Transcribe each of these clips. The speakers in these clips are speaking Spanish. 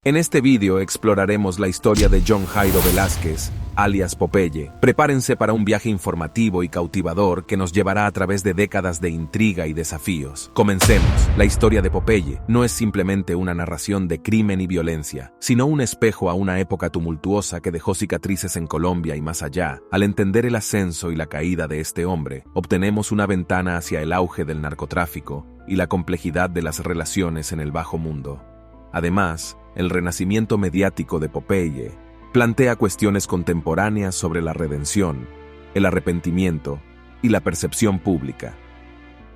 En este vídeo exploraremos la historia de John Jairo Velázquez, alias Popeye. Prepárense para un viaje informativo y cautivador que nos llevará a través de décadas de intriga y desafíos. Comencemos. La historia de Popeye no es simplemente una narración de crimen y violencia, sino un espejo a una época tumultuosa que dejó cicatrices en Colombia y más allá. Al entender el ascenso y la caída de este hombre, obtenemos una ventana hacia el auge del narcotráfico y la complejidad de las relaciones en el bajo mundo. Además, el renacimiento mediático de Popeye plantea cuestiones contemporáneas sobre la redención, el arrepentimiento y la percepción pública.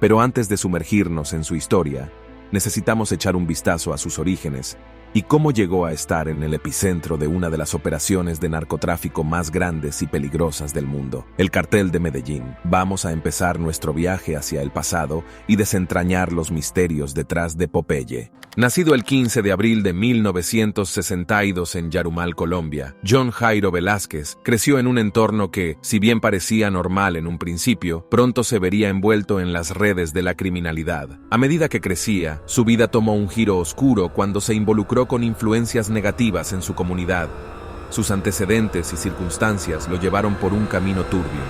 Pero antes de sumergirnos en su historia, necesitamos echar un vistazo a sus orígenes y cómo llegó a estar en el epicentro de una de las operaciones de narcotráfico más grandes y peligrosas del mundo, el Cartel de Medellín. Vamos a empezar nuestro viaje hacia el pasado y desentrañar los misterios detrás de Popeye. Nacido el 15 de abril de 1962 en Yarumal, Colombia, John Jairo Velázquez creció en un entorno que, si bien parecía normal en un principio, pronto se vería envuelto en las redes de la criminalidad. A medida que crecía, su vida tomó un giro oscuro cuando se involucró con influencias negativas en su comunidad. Sus antecedentes y circunstancias lo llevaron por un camino turbio.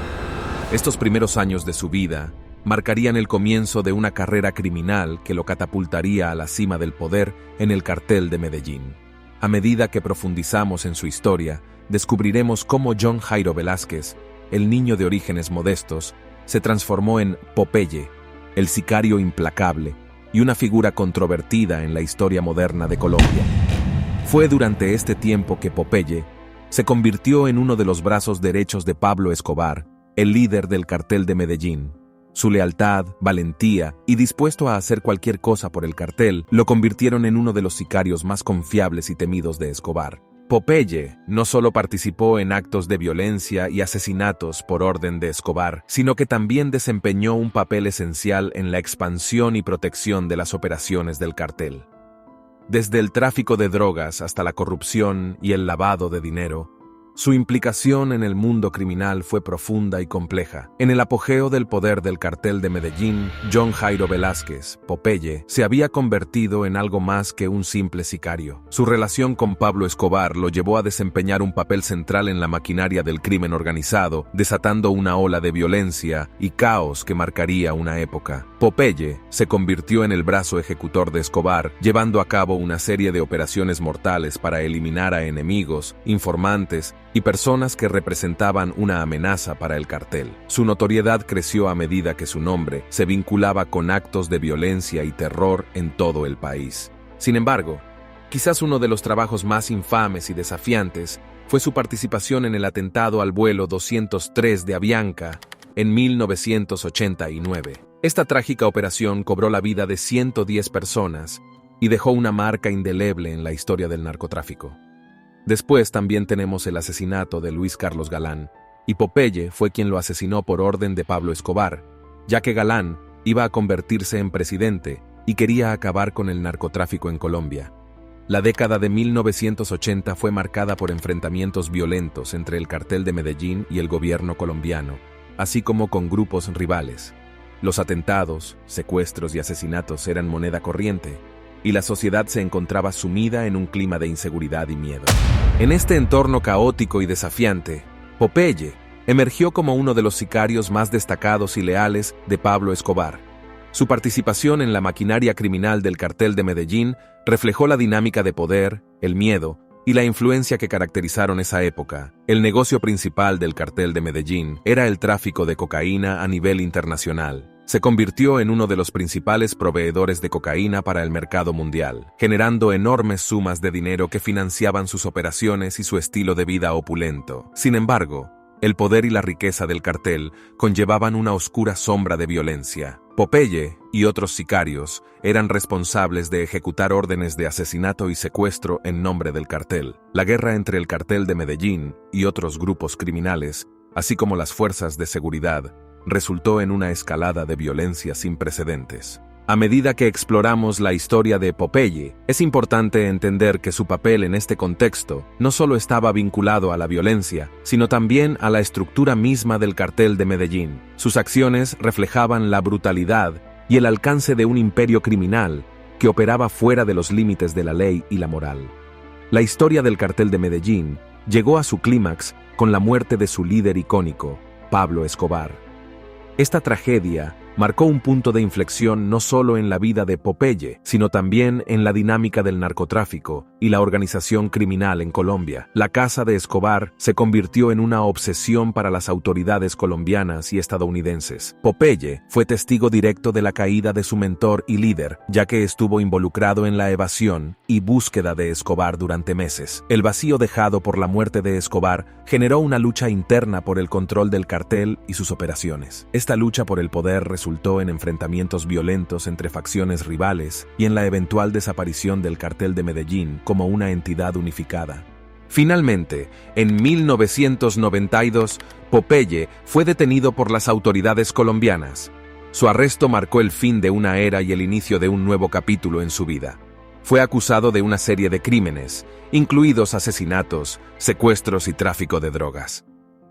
Estos primeros años de su vida marcarían el comienzo de una carrera criminal que lo catapultaría a la cima del poder en el Cartel de Medellín. A medida que profundizamos en su historia, descubriremos cómo John Jairo Velázquez, el niño de orígenes modestos, se transformó en Popeye, el sicario implacable y una figura controvertida en la historia moderna de Colombia. Fue durante este tiempo que Popeye se convirtió en uno de los brazos derechos de Pablo Escobar, el líder del Cartel de Medellín. Su lealtad, valentía y dispuesto a hacer cualquier cosa por el cartel lo convirtieron en uno de los sicarios más confiables y temidos de Escobar. Popeye no solo participó en actos de violencia y asesinatos por orden de Escobar, sino que también desempeñó un papel esencial en la expansión y protección de las operaciones del cartel. Desde el tráfico de drogas hasta la corrupción y el lavado de dinero, su implicación en el mundo criminal fue profunda y compleja. En el apogeo del poder del Cartel de Medellín, John Jairo Velázquez, Popeye, se había convertido en algo más que un simple sicario. Su relación con Pablo Escobar lo llevó a desempeñar un papel central en la maquinaria del crimen organizado, desatando una ola de violencia y caos que marcaría una época. Popeye se convirtió en el brazo ejecutor de Escobar, llevando a cabo una serie de operaciones mortales para eliminar a enemigos, informantes y personas que representaban una amenaza para el cartel. Su notoriedad creció a medida que su nombre se vinculaba con actos de violencia y terror en todo el país. Sin embargo, quizás uno de los trabajos más infames y desafiantes fue su participación en el atentado al vuelo 203 de Avianca en 1989. Esta trágica operación cobró la vida de 110 personas y dejó una marca indeleble en la historia del narcotráfico. Después también tenemos el asesinato de Luis Carlos Galán, y Popeye fue quien lo asesinó por orden de Pablo Escobar, ya que Galán iba a convertirse en presidente y quería acabar con el narcotráfico en Colombia. La década de 1980 fue marcada por enfrentamientos violentos entre el Cartel de Medellín y el gobierno colombiano, así como con grupos rivales. Los atentados, secuestros y asesinatos eran moneda corriente, y la sociedad se encontraba sumida en un clima de inseguridad y miedo. En este entorno caótico y desafiante, Popeye emergió como uno de los sicarios más destacados y leales de Pablo Escobar. Su participación en la maquinaria criminal del Cartel de Medellín reflejó la dinámica de poder, el miedo y la influencia que caracterizaron esa época. El negocio principal del Cartel de Medellín era el tráfico de cocaína a nivel internacional. Se convirtió en uno de los principales proveedores de cocaína para el mercado mundial, generando enormes sumas de dinero que financiaban sus operaciones y su estilo de vida opulento. Sin embargo, el poder y la riqueza del cartel conllevaban una oscura sombra de violencia. Popeye y otros sicarios eran responsables de ejecutar órdenes de asesinato y secuestro en nombre del cartel. La guerra entre el Cartel de Medellín y otros grupos criminales, así como las fuerzas de seguridad, resultó en una escalada de violencia sin precedentes. A medida que exploramos la historia de Popeye, es importante entender que su papel en este contexto no solo estaba vinculado a la violencia, sino también a la estructura misma del Cartel de Medellín. Sus acciones reflejaban la brutalidad y el alcance de un imperio criminal que operaba fuera de los límites de la ley y la moral. La historia del cartel de Medellín llegó a su clímax con la muerte de su líder icónico, Pablo Escobar. Esta tragedia marcó un punto de inflexión no solo en la vida de Popeye, sino también en la dinámica del narcotráfico y la organización criminal en Colombia. La casa de Escobar se convirtió en una obsesión para las autoridades colombianas y estadounidenses. Popeye fue testigo directo de la caída de su mentor y líder, ya que estuvo involucrado en la evasión y búsqueda de Escobar durante meses. El vacío dejado por la muerte de Escobar generó una lucha interna por el control del cartel y sus operaciones. Esta lucha por el poder resultó en enfrentamientos violentos entre facciones rivales y en la eventual desaparición del cartel de Medellín como una entidad unificada. Finalmente, en 1992, Popeye fue detenido por las autoridades colombianas. Su arresto marcó el fin de una era y el inicio de un nuevo capítulo en su vida. Fue acusado de una serie de crímenes, incluidos asesinatos, secuestros y tráfico de drogas.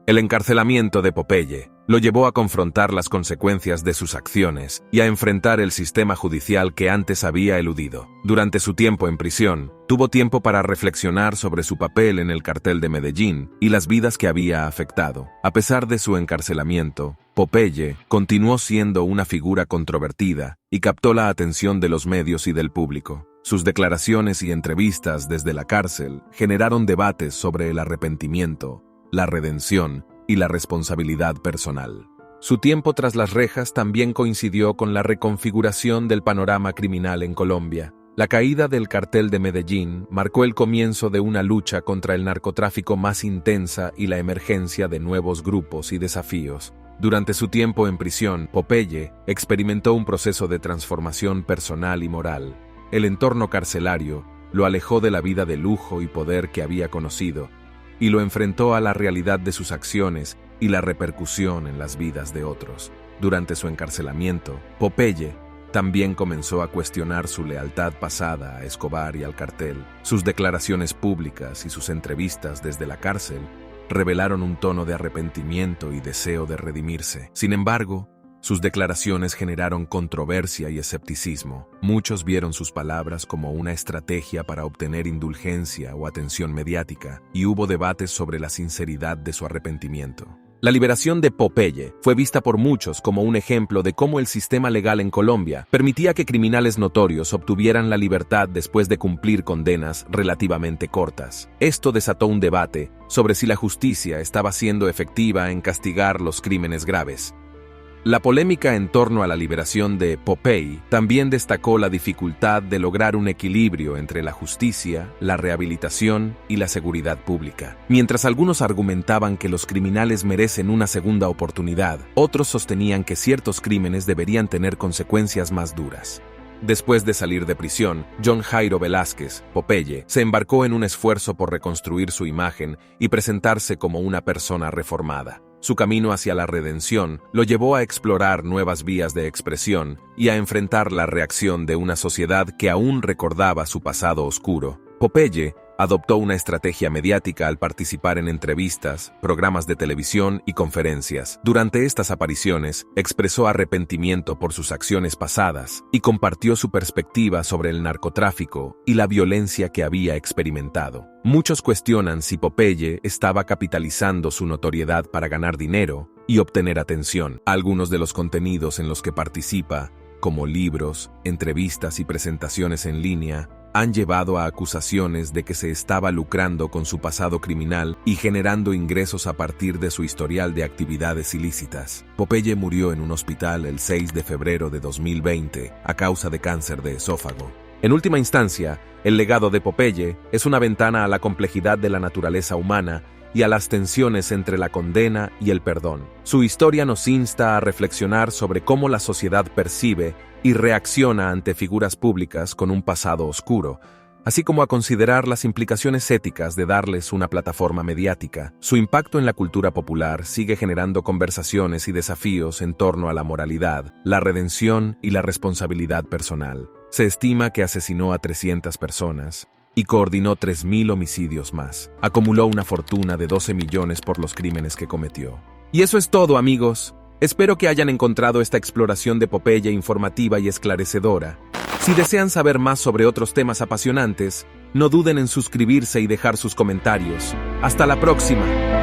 El encarcelamiento de Popeye lo llevó a confrontar las consecuencias de sus acciones y a enfrentar el sistema judicial que antes había eludido. Durante su tiempo en prisión, tuvo tiempo para reflexionar sobre su papel en el cartel de Medellín y las vidas que había afectado. A pesar de su encarcelamiento, Popeye continuó siendo una figura controvertida y captó la atención de los medios y del público. Sus declaraciones y entrevistas desde la cárcel generaron debates sobre el arrepentimiento, la redención y la responsabilidad personal. Su tiempo tras las rejas también coincidió con la reconfiguración del panorama criminal en Colombia. La caída del cartel de Medellín marcó el comienzo de una lucha contra el narcotráfico más intensa y la emergencia de nuevos grupos y desafíos. Durante su tiempo en prisión, Popeye experimentó un proceso de transformación personal y moral. El entorno carcelario lo alejó de la vida de lujo y poder que había conocido, y lo enfrentó a la realidad de sus acciones y la repercusión en las vidas de otros. Durante su encarcelamiento, Popeye también comenzó a cuestionar su lealtad pasada a Escobar y al cartel. Sus declaraciones públicas y sus entrevistas desde la cárcel revelaron un tono de arrepentimiento y deseo de redimirse. Sin embargo, sus declaraciones generaron controversia y escepticismo. Muchos vieron sus palabras como una estrategia para obtener indulgencia o atención mediática, y hubo debates sobre la sinceridad de su arrepentimiento. La liberación de Popeye fue vista por muchos como un ejemplo de cómo el sistema legal en Colombia permitía que criminales notorios obtuvieran la libertad después de cumplir condenas relativamente cortas. Esto desató un debate sobre si la justicia estaba siendo efectiva en castigar los crímenes graves. La polémica en torno a la liberación de Popeye también destacó la dificultad de lograr un equilibrio entre la justicia, la rehabilitación y la seguridad pública. Mientras algunos argumentaban que los criminales merecen una segunda oportunidad, otros sostenían que ciertos crímenes deberían tener consecuencias más duras. Después de salir de prisión, John Jairo Velázquez, Popeye, se embarcó en un esfuerzo por reconstruir su imagen y presentarse como una persona reformada. Su camino hacia la redención lo llevó a explorar nuevas vías de expresión y a enfrentar la reacción de una sociedad que aún recordaba su pasado oscuro. Popeye adoptó una estrategia mediática al participar en entrevistas, programas de televisión y conferencias. Durante estas apariciones, expresó arrepentimiento por sus acciones pasadas y compartió su perspectiva sobre el narcotráfico y la violencia que había experimentado. Muchos cuestionan si Popeye estaba capitalizando su notoriedad para ganar dinero y obtener atención. Algunos de los contenidos en los que participa, como libros, entrevistas y presentaciones en línea, han llevado a acusaciones de que se estaba lucrando con su pasado criminal y generando ingresos a partir de su historial de actividades ilícitas. Popeye murió en un hospital el 6 de febrero de 2020 a causa de cáncer de esófago. En última instancia, el legado de Popeye es una ventana a la complejidad de la naturaleza humana y a las tensiones entre la condena y el perdón. Su historia nos insta a reflexionar sobre cómo la sociedad percibe y reacciona ante figuras públicas con un pasado oscuro, así como a considerar las implicaciones éticas de darles una plataforma mediática. Su impacto en la cultura popular sigue generando conversaciones y desafíos en torno a la moralidad, la redención y la responsabilidad personal. Se estima que asesinó a 300 personas y coordinó 3.000 homicidios más. Acumuló una fortuna de 12 millones por los crímenes que cometió. Y eso es todo, amigos. Espero que hayan encontrado esta exploración de Popeye informativa y esclarecedora. Si desean saber más sobre otros temas apasionantes, No duden en suscribirse y dejar sus comentarios. ¡Hasta la próxima!